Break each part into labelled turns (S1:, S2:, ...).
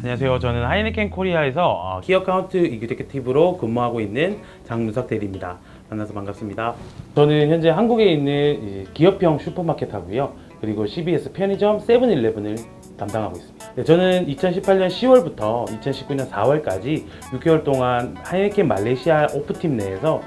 S1: 안녕하세요. 저는 하이네켄 코리아에서 키 어카운트 이그제큐티브로 근무하고 있는 장문석 대리입니다. 만나서 반갑습니다. 저는 현재 한국에 있는 기업형 슈퍼마켓 하고요. 그리고 CBS 편의점 세븐일레븐을 담당하고 있습니다. 네, 저는 2018년 10월부터 2019년 4월까지 6개월 동안 하이네켄 말레이시아 오프팀 내에서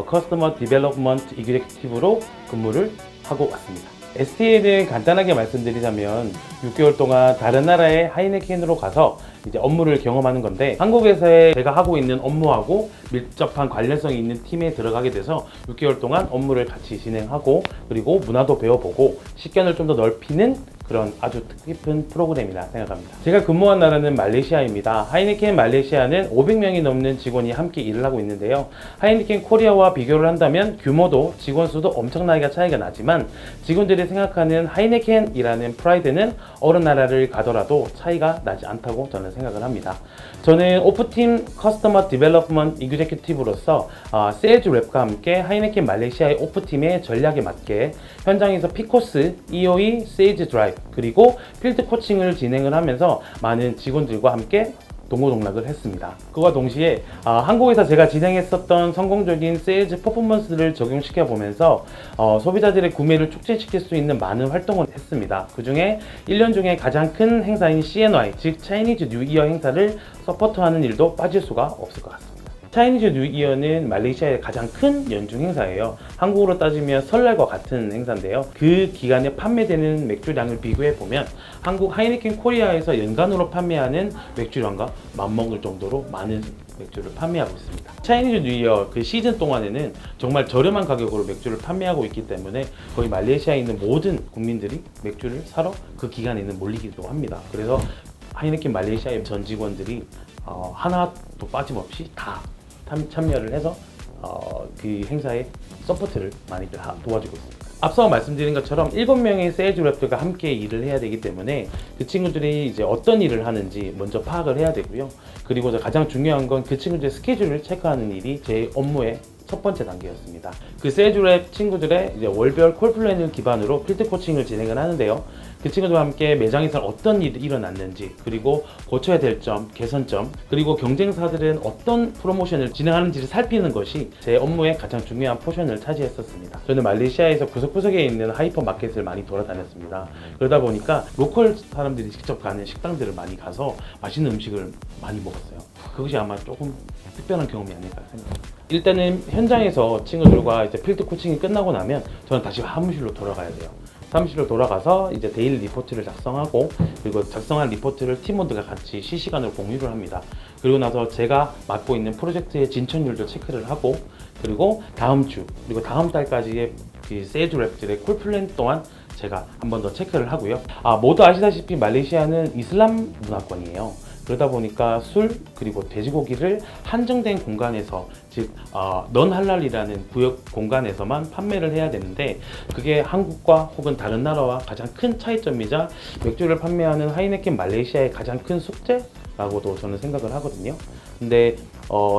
S1: 커스터머 디벨롭먼트 이그제큐티브로 근무를 하고 왔습니다. STA는 간단하게 말씀드리자면 6개월 동안 다른 나라의 하이네켄으로 가서 이제 업무를 경험하는 건데, 한국에서의 제가 하고 있는 업무하고 밀접한 관련성이 있는 팀에 들어가게 돼서 6개월 동안 업무를 같이 진행하고, 그리고 문화도 배워보고 식견을 좀 더 넓히는 그런 아주 뜻깊은 프로그램이라 생각합니다. 제가 근무한 나라는 말레이시아입니다. 하이네켄 말레이시아는 500명이 넘는 직원이 함께 일을 하고 있는데요. 하이네켄 코리아와 비교를 한다면 규모도 직원 수도 엄청나게 차이가 나지만, 직원들이 생각하는 하이네켄이라는 프라이드는 어느 나라를 가더라도 차이가 나지 않다고 저는 생각을 합니다. 저는 오프팀 커스터머 디벨롭먼트 이그제큐티브로서 세일즈 랩과 함께 하이네켄 말레이시아의 오프팀의 전략에 맞게 현장에서 피코스, EOE, 세일즈 드라이브, 그리고 필드 코칭을 진행을 하면서 많은 직원들과 함께 동고동락을 했습니다. 그와 동시에 한국에서 제가 진행했었던 성공적인 세일즈 퍼포먼스를 적용시켜 보면서 소비자들의 구매를 촉진시킬 수 있는 많은 활동을 했습니다. 그 중에 1년 중에 가장 큰 행사인 CNY, 즉 차이니즈 뉴 이어 행사를 서포트하는 일도 빠질 수가 없을 것 같습니다. 차이니즈 뉴 이어는 말레이시아의 가장 큰 연중 행사예요. 한국으로 따지면 설날과 같은 행사인데요. 그 기간에 판매되는 맥주량을 비교해보면 한국 하이네켄 코리아에서 연간으로 판매하는 맥주량과 맞먹을 정도로 많은 맥주를 판매하고 있습니다. 차이니즈 뉴 이어 그 시즌 동안에는 정말 저렴한 가격으로 맥주를 판매하고 있기 때문에 거의 말레이시아에 있는 모든 국민들이 맥주를 사러 그 기간에는 몰리기도 합니다. 그래서 하이네켄 말레이시아의 전 직원들이 하나도 빠짐없이 다 참여를 해서 그 행사에 서포트를 많이들 도와주고 있습니다. 앞서 말씀드린 것처럼 7명의 세일즈 랩들과 함께 일을 해야 되기 때문에 그 친구들이 이제 어떤 일을 하는지 먼저 파악을 해야 되고요. 그리고 가장 중요한 건 그 친구들의 스케줄을 체크하는 일이 제 업무의 첫 번째 단계였습니다. 그 세일즈 랩 친구들의 이제 월별 콜플랜을 기반으로 필드 코칭을 진행을 하는데요. 그 친구들과 함께 매장에서 어떤 일이 일어났는지, 그리고 고쳐야 될 점, 개선점, 그리고 경쟁사들은 어떤 프로모션을 진행하는지를 살피는 것이 제 업무의 가장 중요한 포션을 차지했었습니다. 저는 말레이시아에서 구석구석에 있는 하이퍼 마켓을 많이 돌아다녔습니다. 그러다 보니까 로컬 사람들이 직접 가는 식당들을 많이 가서 맛있는 음식을 많이 먹었어요. 그것이 아마 조금 특별한 경험이 아닐까 생각합니다. 일단은 현장에서 친구들과 이제 필드 코칭이 끝나고 나면 저는 다시 사무실로 돌아가야 돼요. 사무실로 돌아가서 이제 데일리 리포트를 작성하고, 그리고 작성한 리포트를 팀원들과 같이 실시간으로 공유를 합니다. 그리고 나서 제가 맡고 있는 프로젝트의 진천율도 체크를 하고, 그리고 다음 주, 그리고 다음 달까지의 그 세일즈 랩들의 콜 플랜 동안 제가 한 번 더 체크를 하고요. 모두 아시다시피 말레이시아는 이슬람 문화권이에요. 그러다 보니까 술, 그리고 돼지고기를 한정된 공간에서, 즉 넌 할랄이라는 구역 공간에서만 판매를 해야 되는데, 그게 한국과 혹은 다른 나라와 가장 큰 차이점이자 맥주를 판매하는 하이네켄 말레이시아의 가장 큰 숙제라고도 저는 생각을 하거든요. 근데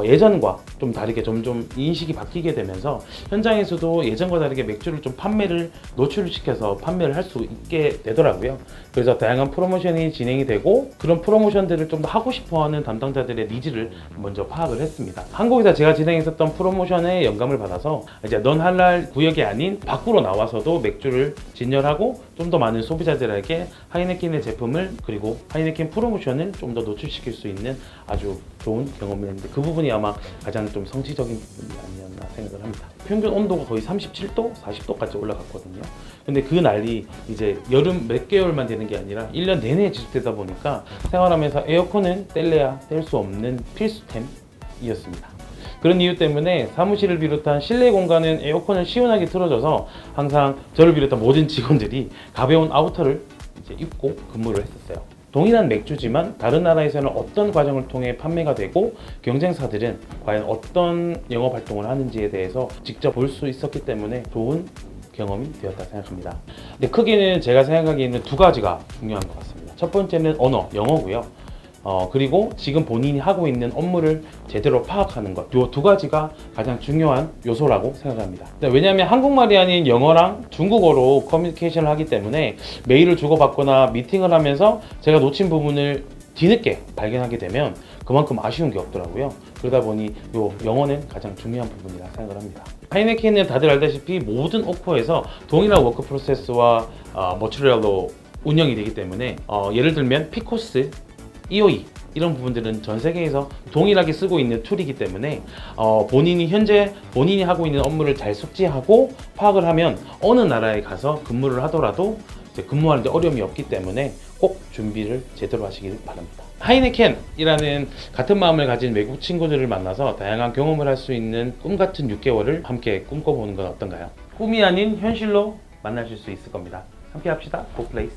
S1: 예전과 좀 다르게 점점 인식이 바뀌게 되면서 현장에서도 예전과 다르게 맥주를 좀 판매를 노출시켜서 판매를 할 수 있게 되더라고요. 그래서 다양한 프로모션이 진행이 되고, 그런 프로모션들을 좀 더 하고 싶어하는 담당자들의 니즈를 먼저 파악을 했습니다. 한국에서 제가 진행했었던 프로모션에 영감을 받아서 이제 넌 할랄 구역이 아닌 밖으로 나와서도 맥주를 진열하고 좀 더 많은 소비자들에게 하이네켄의 제품을, 그리고 하이네켄 프로모션을 좀 더 노출시킬 수 있는 아주 좋은 경험이었는데, 그 부분이 아마 가장 좀 성취적인 부분이 아니었나 생각을 합니다. 평균 온도가 거의 37도, 40도까지 올라갔거든요. 근데 그 날이 이제 여름 몇 개월만 되는 게 아니라 1년 내내 지속되다 보니까 생활하면서 에어컨은 뗄래야 뗄 수 없는 필수템이었습니다. 그런 이유 때문에 사무실을 비롯한 실내 공간은 에어컨을 시원하게 틀어줘서 항상 저를 비롯한 모든 직원들이 가벼운 아우터를 이제 입고 근무를 했었어요. 동일한 맥주지만 다른 나라에서는 어떤 과정을 통해 판매가 되고, 경쟁사들은 과연 어떤 영업 활동을 하는지에 대해서 직접 볼 수 있었기 때문에 좋은 경험이 되었다 생각합니다. 근데 크게는 제가 생각하기에는 두 가지가 중요한 것 같습니다. 첫 번째는 언어, 영어고요. 그리고 지금 본인이 하고 있는 업무를 제대로 파악하는 것, 이 두 가지가 가장 중요한 요소라고 생각합니다. 왜냐하면 한국말이 아닌 영어랑 중국어로 커뮤니케이션을 하기 때문에 메일을 주고받거나 미팅을 하면서 제가 놓친 부분을 뒤늦게 발견하게 되면 그만큼 아쉬운 게 없더라고요. 그러다 보니 요 영어는 가장 중요한 부분이라 생각을 합니다. 하이네켄은 다들 알다시피 모든 오퍼에서 동일한 워크 프로세스와 머티리얼로 운영이 되기 때문에 예를 들면 피코스, EOE 이런 부분들은 전 세계에서 동일하게 쓰고 있는 툴이기 때문에 현재 본인이 하고 있는 업무를 잘 숙지하고 파악을 하면 어느 나라에 가서 근무를 하더라도 이제 근무하는데 어려움이 없기 때문에 꼭 준비를 제대로 하시길 바랍니다. 하이네켄이라는 같은 마음을 가진 외국 친구들을 만나서 다양한 경험을 할 수 있는 꿈같은 6개월을 함께 꿈꿔보는 건 어떤가요? 꿈이 아닌 현실로 만나실 수 있을 겁니다. 함께 합시다. 고플레이스.